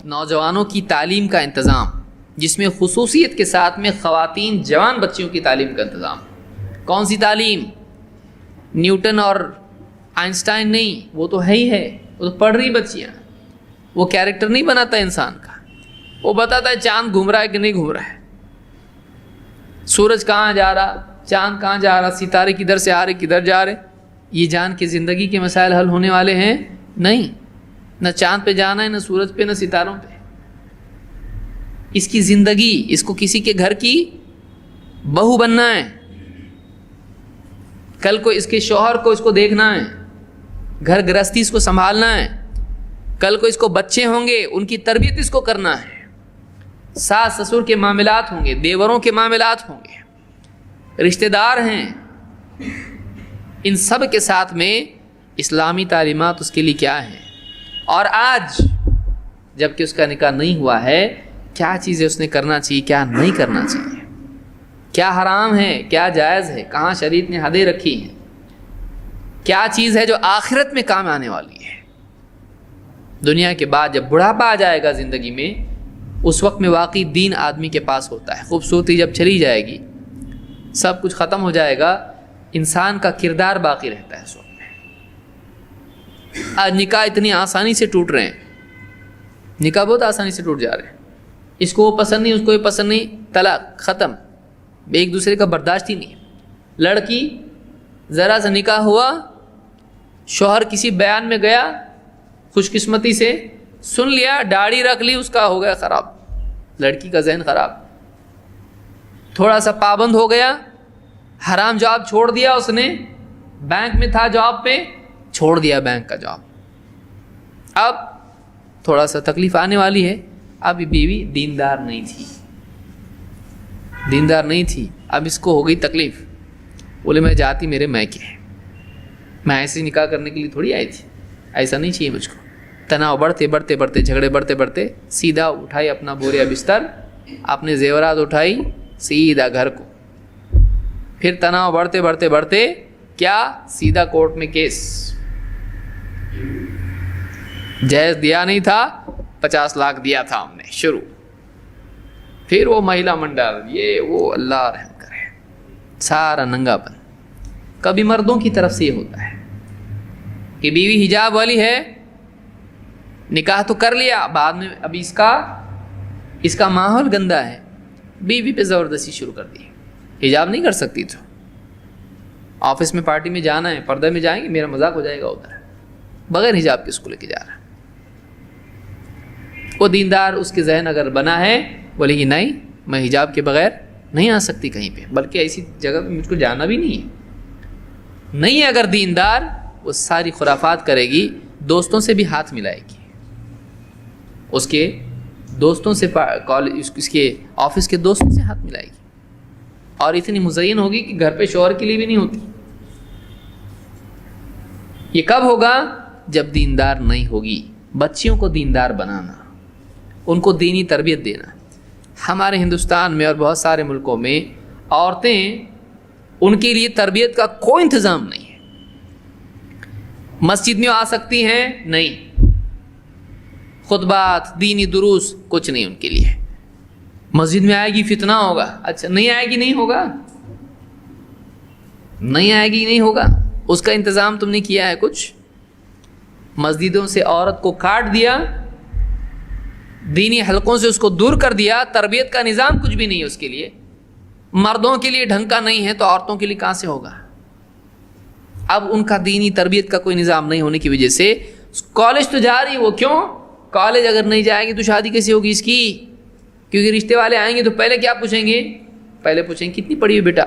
نوجوانوں کی تعلیم کا انتظام، جس میں خصوصیت کے ساتھ میں خواتین جوان بچیوں کی تعلیم کا انتظام۔ کون سی تعلیم؟ نیوٹن اور آئنسٹائن نہیں، وہ تو ہے ہی ہے، وہ تو پڑھ رہی بچیاں۔ وہ کیریکٹر نہیں بناتا انسان کا، وہ بتاتا ہے چاند گھوم رہا ہے کہ نہیں گھوم رہا ہے، سورج کہاں جا رہا، چاند کہاں جا رہا، ستارے کدھر سے آ رہے کدھر جا رہے۔ یہ جان کے زندگی کے مسائل حل ہونے والے ہیں نہیں، نہ چاند پہ جانا ہے، نہ سورج پہ، نہ ستاروں پہ۔ اس کی زندگی، اس کو کسی کے گھر کی بہو بننا ہے، کل کو اس کے شوہر کو اس کو دیکھنا ہے، گھر گرہستی اس کو سنبھالنا ہے، کل کو اس کو بچے ہوں گے ان کی تربیت اس کو کرنا ہے، ساس سسر کے معاملات ہوں گے، دیوروں کے معاملات ہوں گے، رشتہ دار ہیں، ان سب کے ساتھ میں اسلامی تعلیمات اس کے لیے کیا ہیں۔ اور آج جب کہ اس کا نکاح نہیں ہوا ہے، کیا چیزیں اس نے کرنا چاہیے، کیا نہیں کرنا چاہیے، کیا حرام ہے، کیا جائز ہے، کہاں شریعت نے حدیں رکھی ہیں، کیا چیز ہے جو آخرت میں کام آنے والی ہے۔ دنیا کے بعد جب بڑھاپا آ جائے گا زندگی میں، اس وقت میں واقعی دین آدمی کے پاس ہوتا ہے۔ خوبصورتی جب چلی جائے گی، سب کچھ ختم ہو جائے گا، انسان کا کردار باقی رہتا ہے اس وقت میں۔ آج نکاح اتنی آسانی سے ٹوٹ رہے ہیں، نکاح بہت آسانی سے ٹوٹ جا رہے ہیں، اس کو وہ پسند نہیں، اس کو یہ پسند نہیں، طلاق ختم، ایک دوسرے کا برداشت ہی نہیں۔ لڑکی ذرا سا نکاح ہوا، شوہر کسی بیان میں گیا، خوش قسمتی سے سن لیا، داڑھی رکھ لی، اس کا ہو گیا خراب، لڑکی کا ذہن خراب۔ تھوڑا سا پابند ہو گیا، حرام جاب چھوڑ دیا اس نے، بینک میں تھا جاب پہ، چھوڑ دیا بینک کا جاب، اب تھوڑا سا تکلیف آنے والی ہے۔ اب بیوی دیندار نہیں تھی، دیندار نہیں تھی، اب اس کو ہو گئی تکلیف، بولے میں جاتی میرے میکے، میں ایسے نکاح کرنے کے لیے تھوڑی آئی تھی، ایسا نہیں چاہیے مجھ کو۔ تناؤ بڑھتے بڑھتے بڑھتے، جھگڑے بڑھتے بڑھتے، سیدھا اٹھائی اپنا بوریا بستر، اپنے زیورات اٹھائی، سیدھا گھر کو۔ پھر تناؤ بڑھتے بڑھتے بڑھتے کیا، سیدھا کورٹ میں کیس، جہیز دیا نہیں تھا، 50 لاکھ دیا تھا ہم نے، شروع۔ پھر وہ مہیلا منڈل، یہ وہ، اللہ رحم کرے، سارا ننگا پن۔ کبھی مردوں کی طرف سے یہ ہوتا ہے کہ بیوی حجاب والی ہے، نکاح تو کر لیا، بعد میں ابھی اس کا ماحول گندا ہے، بیوی پہ زبردستی شروع کر دی، حجاب نہیں کر سکتی تو آفس میں پارٹی میں جانا ہے، پردے میں جائیں گے، میرا مذاق ہو جائے گا ادھر، بغیر حجاب کے اس کو لے کے جا رہا ہے۔ وہ دیندار اس کے ذہن اگر بنا ہے، بولے گی نہیں میں حجاب کے بغیر نہیں آ سکتی کہیں پہ، بلکہ ایسی جگہ پہ مجھ کو جانا بھی نہیں ہے۔ نہیں ہے اگر دیندار، وہ ساری خرافات کرے گی، دوستوں سے بھی ہاتھ ملائے گی، اس کے دوستوں سے، اس کے آفس کے دوستوں سے ہاتھ ملائے گی، اور اتنی مزین ہوگی کہ گھر پہ شوہر کے لیے بھی نہیں ہوتی۔ یہ کب ہوگا؟ جب دیندار نہیں ہوگی۔ بچیوں کو دیندار بنانا، ان کو دینی تربیت دینا۔ ہمارے ہندوستان میں اور بہت سارے ملکوں میں عورتیں، ان کے لیے تربیت کا کوئی انتظام نہیں ہے۔ مسجد میں آ سکتی ہیں؟ نہیں، خطبات، دینی دروس، کچھ نہیں ان کے لیے۔ مسجد میں آئے گی فتنہ ہوگا، اچھا نہیں آئے گی نہیں ہوگا، نہیں آئے گی نہیں ہوگا، اس کا انتظام تم نے کیا ہے کچھ؟ مسجدوں سے عورت کو کاٹ دیا، دینی حلقوں سے اس کو دور کر دیا، تربیت کا نظام کچھ بھی نہیں ہے اس کے لیے۔ مردوں کے لیے ڈھنگ کا نہیں ہے تو عورتوں کے لیے کہاں سے ہوگا؟ اب ان کا دینی تربیت کا کوئی نظام نہیں ہونے کی وجہ سے کالج تو جا رہی، وہ کیوں؟ کالج اگر نہیں جائے گی تو شادی کیسے ہوگی اس کی؟ کیونکہ رشتے والے آئیں گے تو پہلے کیا پوچھیں گے؟ پہلے پوچھیں گے کتنی پڑھی ہوئی بیٹا؟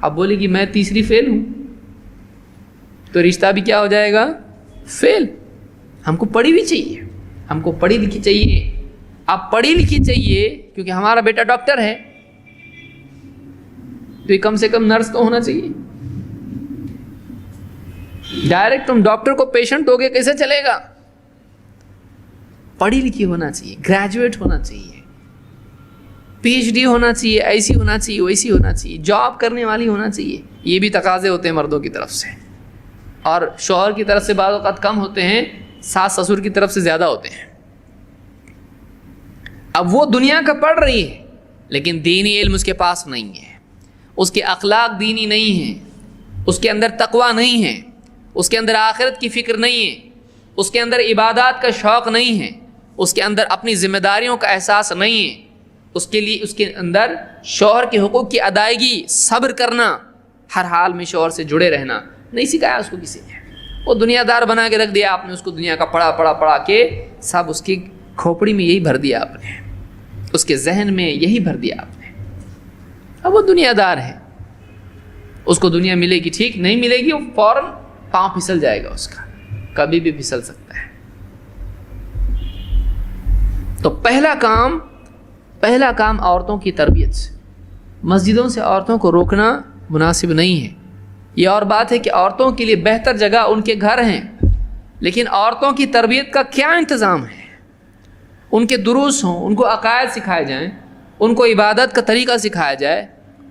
اب بولے گی میں تیسری فیل ہوں، تو رشتہ بھی کیا ہو جائے گا؟ فیل۔ ہم کو پڑھی بھی چاہیے، ہم کو پڑھی لکھی چاہیے، آپ پڑھی لکھی چاہیے، کیونکہ ہمارا بیٹا ڈاکٹر ہے تو کم سے کم نرس تو ہونا چاہیے۔ ڈائریکٹ تم ڈاکٹر کو پیشنٹ ہوگے کیسے چلے گا؟ پڑھی لکھی ہونا چاہیے، گریجویٹ ہونا چاہیے، پی ایچ ڈی ہونا چاہیے، ایسی ہونا چاہیے، ویسی ہونا چاہیے، جاب کرنے والی ہونا چاہیے۔ یہ بھی تقاضے ہوتے ہیں مردوں کی طرف سے، اور شوہر کی طرف سے بعض اوقات کم ہوتے ہیں، ساس سسر کی طرف سے زیادہ ہوتے ہیں۔ اب وہ دنیا کا پڑھ رہی ہے لیکن دینی علم اس کے پاس نہیں ہے، اس کے اخلاق دینی نہیں ہیں، اس کے اندر تقوی نہیں ہے، اس کے اندر آخرت کی فکر نہیں ہے، اس کے اندر عبادات کا شوق نہیں ہے، اس کے اندر اپنی ذمہ داریوں کا احساس نہیں ہے، اس کے لیے اس کے اندر شوہر کے حقوق کی ادائیگی، صبر کرنا، ہر حال میں شوہر سے جڑے رہنا نہیں سکھایا اس کو کسی نے۔ وہ دنیا دار بنا کے رکھ دیا آپ نے اس کو، دنیا کا پڑھا کے سب اس کی کھوپڑی میں یہی بھر دیا آپ نے، اس کے ذہن میں یہی بھر دیا آپ نے۔ اب وہ دنیا دار ہے، اس کو دنیا ملے گی ٹھیک، نہیں ملے گی وہ فوراً پاؤں پھسل جائے گا، اس کا کبھی بھی پھسل سکتا ہے۔ تو پہلا کام عورتوں کی تربیت سے، مسجدوں سے عورتوں کو روکنا مناسب نہیں ہے۔ یہ اور بات ہے کہ عورتوں کے لیے بہتر جگہ ان کے گھر ہیں، لیکن عورتوں کی تربیت کا کیا انتظام ہے؟ ان کے دروس ہوں، ان کو عقائد سکھائے جائیں، ان کو عبادت کا طریقہ سکھایا جائے،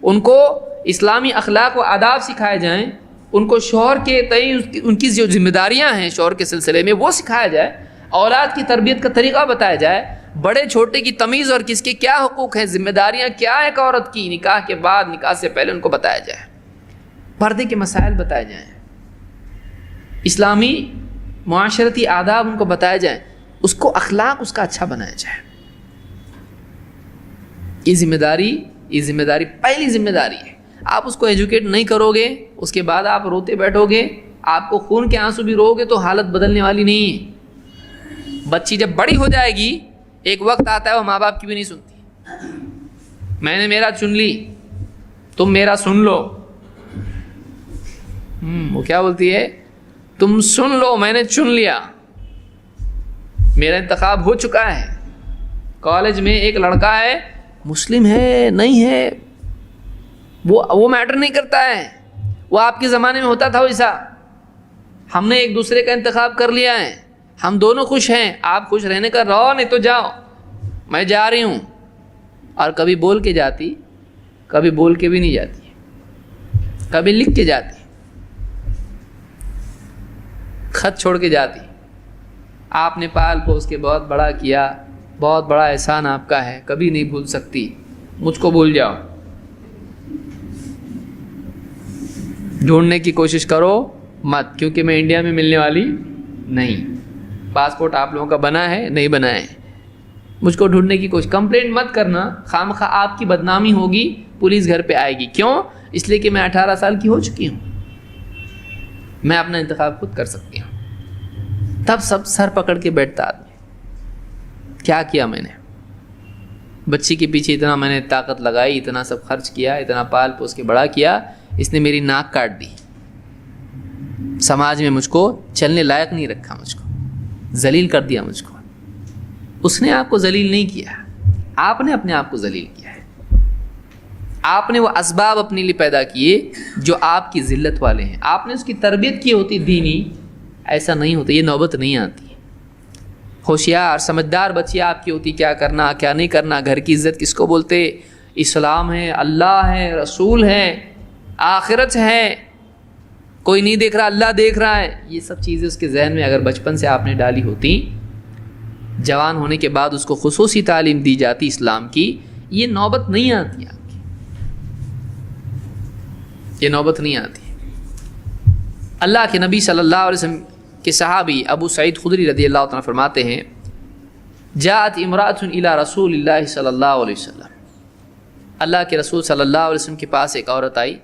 ان کو اسلامی اخلاق و آداب سکھائے جائیں، ان کو شوہر کے تئیں ان کی جو ذمہ داریاں ہیں شوہر کے سلسلے میں وہ سکھایا جائے، اولاد کی تربیت کا طریقہ بتایا جائے، بڑے چھوٹے کی تمیز اور کس کے کیا حقوق ہیں، ذمہ داریاں کیا ہے ایک عورت کی، نکاح کے بعد، نکاح سے پہلے ان کو بتایا جائے، پردے کے مسائل بتائے جائیں، اسلامی معاشرتی آداب ان کو بتائے جائیں، اس کو اخلاق اس کا اچھا بنایا جائے۔ یہ ذمہ داری پہلی ذمہ داری ہے۔ آپ اس کو ایجوکیٹ نہیں کرو گے، اس کے بعد آپ روتے بیٹھو گے، آپ کو خون کے آنسو بھی رو گے تو حالت بدلنے والی نہیں ہے۔ بچی جب بڑی ہو جائے گی، ایک وقت آتا ہے وہ ماں باپ کی بھی نہیں سنتی، میں نے میرا چن لی تم میرا سن لو، وہ کیا بولتی ہے، تم سن لو میں نے چن لیا، میرا انتخاب ہو چکا ہے۔ کالج میں ایک لڑکا ہے، مسلم ہے نہیں ہے وہ میٹر نہیں کرتا ہے، وہ آپ کے زمانے میں ہوتا تھا ویسا، ہم نے ایک دوسرے کا انتخاب کر لیا ہے، ہم دونوں خوش ہیں، آپ خوش رہنے کا رہو نہیں تو جاؤ، میں جا رہی ہوں۔ اور کبھی بول کے جاتی، کبھی بول کے بھی نہیں جاتی، کبھی لکھ کے جاتی، خط چھوڑ کے جاتی، آپ نے پال پوس کے بہت بڑا کیا، بہت بڑا احسان آپ کا ہے، کبھی نہیں بھول سکتی، مجھ کو بھول جاؤ۔ ڈھونڈنے کی کوشش کرو مت، کیونکہ میں انڈیا میں ملنے والی نہیں، پاسپورٹ آپ لوگوں کا بنا ہے نہیں بنا ہے، مجھ کو ڈھونڈنے کی کوشش، کمپلینٹ مت کرنا، خامخواہ آپ کی بدنامی ہوگی، پولیس گھر پہ آئے گی، کیوں؟ اس لیے کہ میں 18 سال کی ہو چکی ہوں، میں اپنا انتخاب خود کر سکتی ہوں۔ تب سب سر پکڑ کے بیٹھتا آدمی، کیا کیا میں نے، بچی کے پیچھے اتنا میں نے طاقت لگائی، اتنا سب خرچ کیا، اتنا پال پوس کے بڑا کیا، اس نے میری ناک کاٹ دی، سماج میں مجھ کو چلنے لائق نہیں رکھا، مجھ کو ذلیل کر دیا مجھ کو۔ اس نے آپ کو ذلیل نہیں کیا، آپ نے اپنے آپ کو ذلیل کیا ہے، آپ نے وہ اسباب اپنے لیے پیدا کیے جو آپ کی ذلت والے ہیں، آپ نے اس کی تربیت کی ہوتی دینی، ایسا نہیں ہوتا، یہ نوبت نہیں آتی۔ ہوشیار سمجھدار بچی آپ کی ہوتی، کیا کرنا کیا نہیں کرنا، گھر کی عزت کس کو بولتے، اسلام ہے، اللہ ہے، رسول ہے، آخرت ہے، کوئی نہیں دیکھ رہا اللہ دیکھ رہا ہے، یہ سب چیزیں اس کے ذہن میں اگر بچپن سے آپ نے ڈالی ہوتی، جوان ہونے کے بعد اس کو خصوصی تعلیم دی جاتی اسلام کی، یہ نوبت نہیں آتی آپ کی، یہ نوبت نہیں آتی۔ اللہ کے نبی صلی اللہ علیہ وسلم کے صحابی ابو سعید خدری رضی اللہ عنہ فرماتے ہیں، جاءت امرأۃ الی رسول اللہ صلی اللہ علیہ وسلم، اللہ کے رسول صلی اللہ علیہ وسلم کے پاس ایک عورت آئی،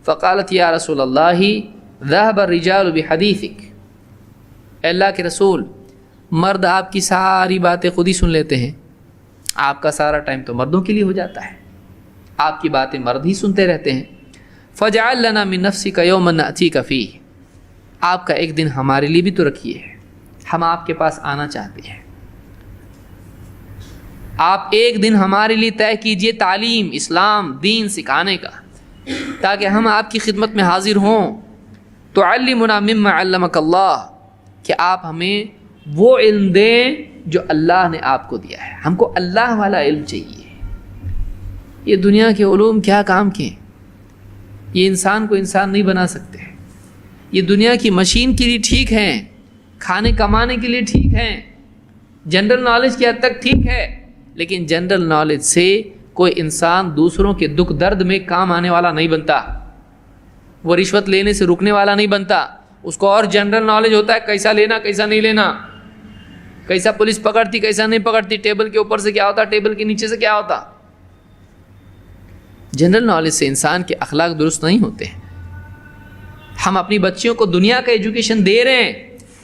فقالت یا رسول اللہ ذهب الرجال بحدیثک، اے اللہ کے رسول مرد آپ کی ساری باتیں خود ہی سن لیتے ہیں، آپ کا سارا ٹائم تو مردوں کے لیے ہو جاتا ہے، آپ کی باتیں مرد ہی سنتے رہتے ہیں، فاجعل لنا من نفسک یوما نأتیک فیہ، آپ کا ایک دن ہمارے لیے بھی تو رکھیے، ہم آپ کے پاس آنا چاہتے ہیں، آپ ایک دن ہمارے لیے طے کیجئے تعلیم اسلام دین سکھانے کا، تاکہ ہم آپ کی خدمت میں حاضر ہوں، تعلمنا مما علمک اللہ، کہ آپ ہمیں وہ علم دیں جو اللہ نے آپ کو دیا ہے، ہم کو اللہ والا علم چاہیے۔ یہ دنیا کے علوم کیا کام کے، یہ انسان کو انسان نہیں بنا سکتے، یہ دنیا کی مشین کے لیے ٹھیک ہیں، کھانے کمانے کے لیے ٹھیک ہیں، جنرل نالج کی حد تک ٹھیک ہے، لیکن جنرل نالج سے کوئی انسان دوسروں کے دکھ درد میں کام آنے والا نہیں بنتا، وہ رشوت لینے سے رکنے والا نہیں بنتا. اس کو اور جنرل نالج ہوتا ہے کیسا لینا کیسا نہیں لینا، کیسا پولیس پکڑتی کیسا نہیں پکڑتی، ٹیبل کے اوپر سے کیا ہوتا ٹیبل کے نیچے سے کیا ہوتا. جنرل نالج سے انسان کے اخلاق درست نہیں ہوتے ہیں. ہم اپنی بچیوں کو دنیا کا ایجوکیشن دے رہے ہیں،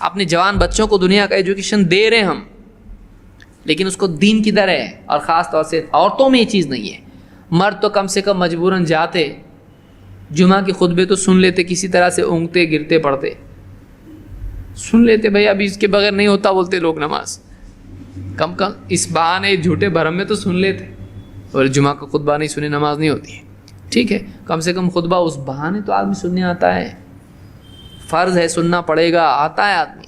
اپنے جوان بچوں کو دنیا کا ایجوکیشن دے رہے ہیں ہم، لیکن اس کو دین کی در ہے. اور خاص طور سے عورتوں میں یہ چیز نہیں ہے. مرد تو کم سے کم مجبوراً جاتے، جمعہ کے خطبے تو سن لیتے، کسی طرح سے اونگتے گرتے پڑتے سن لیتے، بھائی ابھی اس کے بغیر نہیں ہوتا بولتے لوگ نماز، کم اس بہانے جھوٹے بھرم میں تو سن لیتے. اور جمعہ کا خطبہ نہیں سنے نماز نہیں ہوتی ہے، ٹھیک ہے، کم سے کم خطبہ اس بہانے تو آدمی سننے آتا ہے، فرض ہے سننا پڑے گا، آتا ہے آدمی.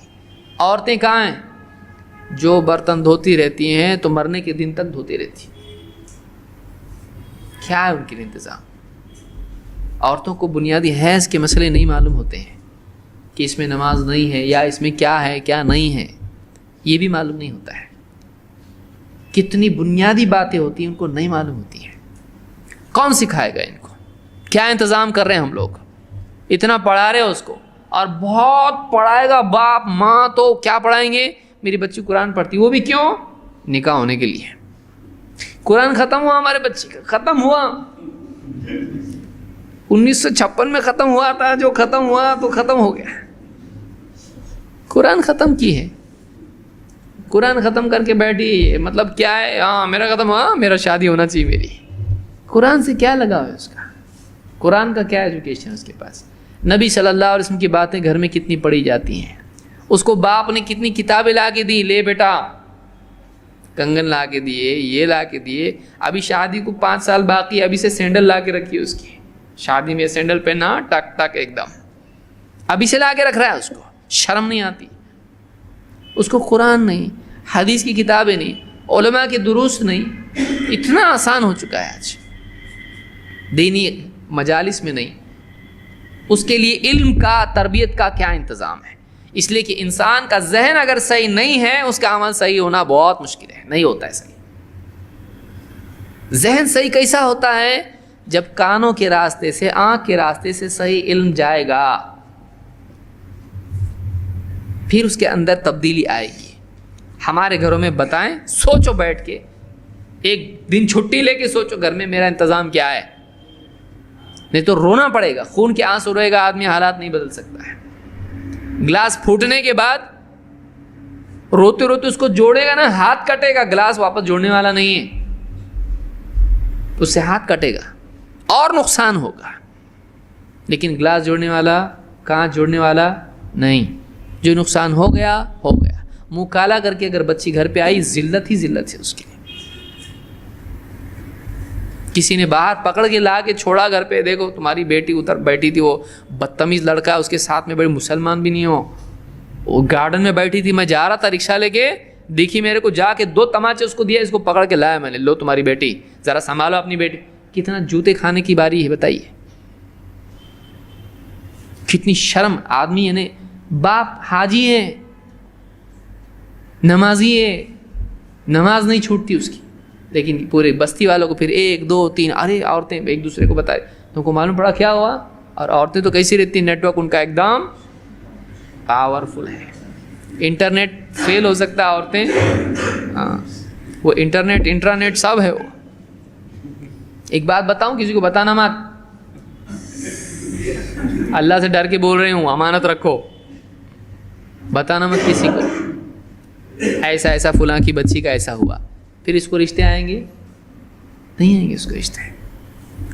عورتیں کہاں ہیں؟ جو برتن دھوتی رہتی ہیں تو مرنے کے دن تک دھوتی رہتی. کیا ہے ان کے انتظام؟ عورتوں کو بنیادی حیض کے مسئلے نہیں معلوم ہوتے ہیں کہ اس میں نماز نہیں ہے یا اس میں کیا ہے کیا نہیں ہے، یہ بھی معلوم نہیں ہوتا ہے. کتنی بنیادی باتیں ہوتی ہیں ان کو نہیں معلوم ہوتی ہیں. کون سکھائے گا ان کو؟ کیا انتظام کر رہے ہیں ہم لوگ؟ اتنا پڑھا رہے اس کو، اور بہت پڑھائے گا باپ ماں تو کیا پڑھائیں گے؟ میری بچی قرآن پڑھتی، وہ بھی کیوں؟ نکاح ہونے کے لیے. قرآن ختم ہوا ہمارے بچی کا، ختم ہوا 1956 میں ختم ہوا تھا، جو ختم ہوا تو ختم ہو گیا. قرآن ختم کی ہے، قرآن ختم کر کے بیٹھی، مطلب کیا ہے؟ ہاں میرا ختم ہوا، میرا شادی ہونا چاہیے میری. قرآن سے کیا لگا ہے اس کا؟ قرآن کا کیا ایجوکیشن اس کے پاس؟ نبی صلی اللہ علیہ وسلم کی باتیں گھر میں کتنی پڑھی جاتی ہیں، اس کو باپ نے کتنی کتابیں لا کے دی، لے بیٹا کنگن لا کے دیے، یہ لا کے دیے. ابھی شادی کو 5 سال باقی، ابھی سے سینڈل لا کے رکھی اس کی، شادی میں سینڈل پہنا ٹک ٹک ایک دم، ابھی سے لا کے رکھ رہا ہے. اس کو شرم نہیں آتی؟ اس کو قرآن نہیں، حدیث کی کتابیں نہیں، علماء کے دروس نہیں. اتنا آسان ہو چکا ہے آج، دینی مجالس میں نہیں. اس کے لیے علم کا، تربیت کا کیا انتظام ہے؟ اس لیے کہ انسان کا ذہن اگر صحیح نہیں ہے اس کا عمل صحیح ہونا بہت مشکل ہے، نہیں ہوتا ہے صحیح. ذہن صحیح کیسا ہوتا ہے؟ جب کانوں کے راستے سے، آنکھ کے راستے سے صحیح علم جائے گا، پھر اس کے اندر تبدیلی آئے گی. ہمارے گھروں میں بتائیں، سوچو بیٹھ کے، ایک دن چھٹی لے کے سوچو گھر میں میرا انتظام کیا ہے، نہیں تو رونا پڑے گا، خون کے آنسو روئے گا آدمی، حالات نہیں بدل سکتا ہے. گلاس پھوٹنے کے بعد روتے روتے اس کو جوڑے گا نا، ہاتھ کٹے گا، گلاس واپس جوڑنے والا نہیں ہے، اس سے ہاتھ کٹے گا اور نقصان ہوگا. لیکن گلاس جوڑنے والا، کانچ جوڑنے والا نہیں. جو نقصان ہو گیا ہو گیا. منہ کالا کر کے اگر بچی گھر پہ آئی، ذلت ہی ذلت ہے اس کے لیے. کسی نے باہر پکڑ کے لا کے چھوڑا گھر پہ، دیکھو تمہاری بیٹی ادھر بیٹھی تھی، وہ بدتمیز لڑکا ہے، اس کے ساتھ میں بڑے مسلمان بھی نہیں ہو، وہ گارڈن میں بیٹھی تھی، میں جا رہا تھا رکشہ لے کے، دیکھی میرے کو، جا کے 2 تماچے اس کو دیا، اس کو پکڑ کے لایا میں نے، لو تمہاری بیٹی، ذرا سنبھالو اپنی بیٹی. کتنا جوتے کھانے کی باری ہے بتائیے، کتنی شرم. آدمی یعنی باپ حاجی ہے، نمازی ہے، نماز نہیں چھوٹتی اس کی، لیکن پورے بستی والوں کو پھر 1 2 3 ارے عورتیں ایک دوسرے کو بتائے، تم کو معلوم پڑا کیا ہوا؟ اور عورتیں تو کیسی رہتی ہیں، نیٹ ورک ان کا ایک دم پاورفل ہے. انٹرنیٹ فیل ہو سکتا ہے عورتیں، ہاں وہ انٹرنیٹ انٹرانیٹ سب ہے. وہ ایک بات بتاؤں، کسی کو بتانا مت، اللہ سے ڈر کے بول رہے ہوں، امانت رکھو، بتانا مت کسی کو، ایسا ایسا فلاں کی بچی کا ایسا ہوا. پھر اس کو رشتے آئیں گے؟ نہیں آئیں گے اس کو رشتے.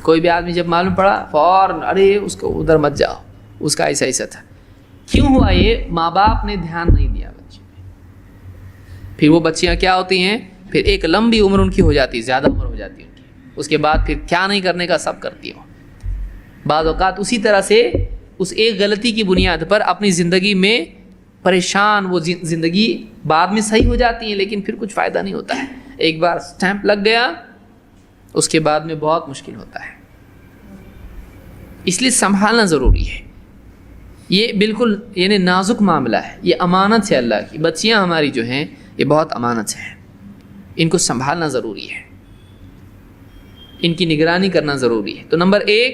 کوئی بھی آدمی جب معلوم پڑا فوراً، ارے اس کو ادھر مت جاؤ، اس کا ایسا ایسا تھا. کیوں ہوا یہ؟ ماں باپ نے دھیان نہیں دیا بچے پہ. پھر وہ بچیاں کیا ہوتی ہیں، پھر ایک لمبی عمر ان کی ہو جاتی ہے، زیادہ عمر ہو جاتی ہے ان کی، اس کے بعد پھر کیا نہیں کرنے کا سب کرتی ہوں. بعض اوقات اسی طرح سے اس ایک غلطی کی بنیاد پر اپنی زندگی میں پریشان، وہ زندگی بعد میں صحیح ہو جاتی ہیں، لیکن پھر کچھ فائدہ نہیں ہوتا ہے. ایک بار سٹیمپ لگ گیا، اس کے بعد میں بہت مشکل ہوتا ہے. اس لیے سنبھالنا ضروری ہے. یہ بالکل یعنی نازک معاملہ ہے، یہ امانت ہے اللہ کی. بچیاں ہماری جو ہیں یہ بہت امانت ہے. ان کو سنبھالنا ضروری ہے، ان کی نگرانی کرنا ضروری ہے۔ تو نمبر 1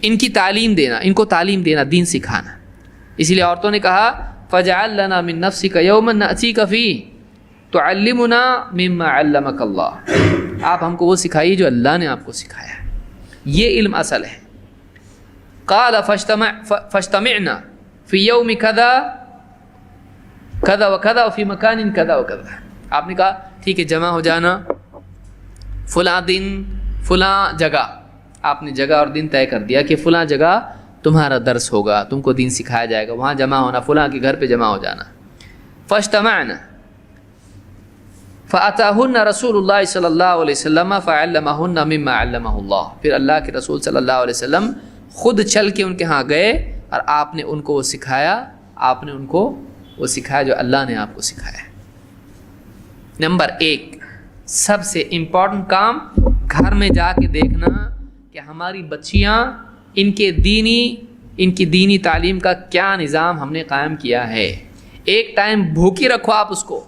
ان کی تعلیم دینا، ان کو تعلیم دینا، دین سکھانا۔ اسی لیے عورتوں نے کہا فَجْعَلْ لَنَا مِن نَفْسِكَ يَوْمًا نَأْتِيكَ فِيهِ تُعَلِّمُنَا مِمَّا عَلَّمَكَ اللَّهُ، آپ ہم کو وہ سکھائیے جو اللہ نے آپ کو سکھایا ہے، یہ علم اصل ہے۔ قَالَ فَاجْتَمِعْنَا فِي يَوْمِ كَذَا كَذَا وَكَذَا وَفِي مَكَانٍ كَذَا وَكَذَا، آپ نے کہا ٹھیک ہے جمع ہو جانا فلاں دن فلاں جگہ، آپ نے جگہ اور دن طے کر دیا کہ فلاں جگہ تمہارا درس ہوگا، تم کو دین سکھایا جائے گا، وہاں جمع ہونا، فلاں کے گھر پہ جمع ہو جانا۔ فاجتمعنا فأتاہن رسول اللہ صلی اللہ علیہ وسلم فعلمہن مما علمہ اللہ، پھر اللہ کے رسول صلی اللہ علیہ وسلم خود چل کے ان کے ہاں گئے اور آپ نے ان کو وہ سکھایا، آپ نے ان کو وہ سکھایا جو اللہ نے آپ کو سکھایا۔ نمبر 1 سب سے امپورٹنٹ کام، گھر میں جا کے دیکھنا کہ ہماری بچیاں ان کی دینی تعلیم کا کیا نظام ہم نے قائم کیا ہے۔ ایک ٹائم بھوکی رکھو آپ اس کو،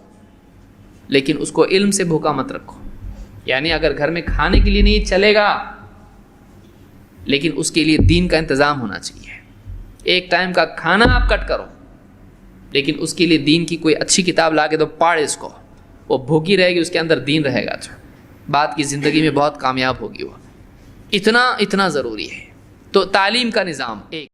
لیکن اس کو علم سے بھوکا مت رکھو، یعنی اگر گھر میں کھانے کے لیے نہیں چلے گا لیکن اس کے لیے دین کا انتظام ہونا چاہیے۔ ایک ٹائم کا کھانا آپ کٹ کرو لیکن اس کے لیے دین کی کوئی اچھی کتاب لا کے دو، پاڑے اس کو، وہ بھوکی رہے گی، اس کے اندر دین رہے گا، بعد کی زندگی میں بہت کامیاب ہوگی وہ۔ اتنا ضروری ہے۔ تو تعلیم کا نظام ایک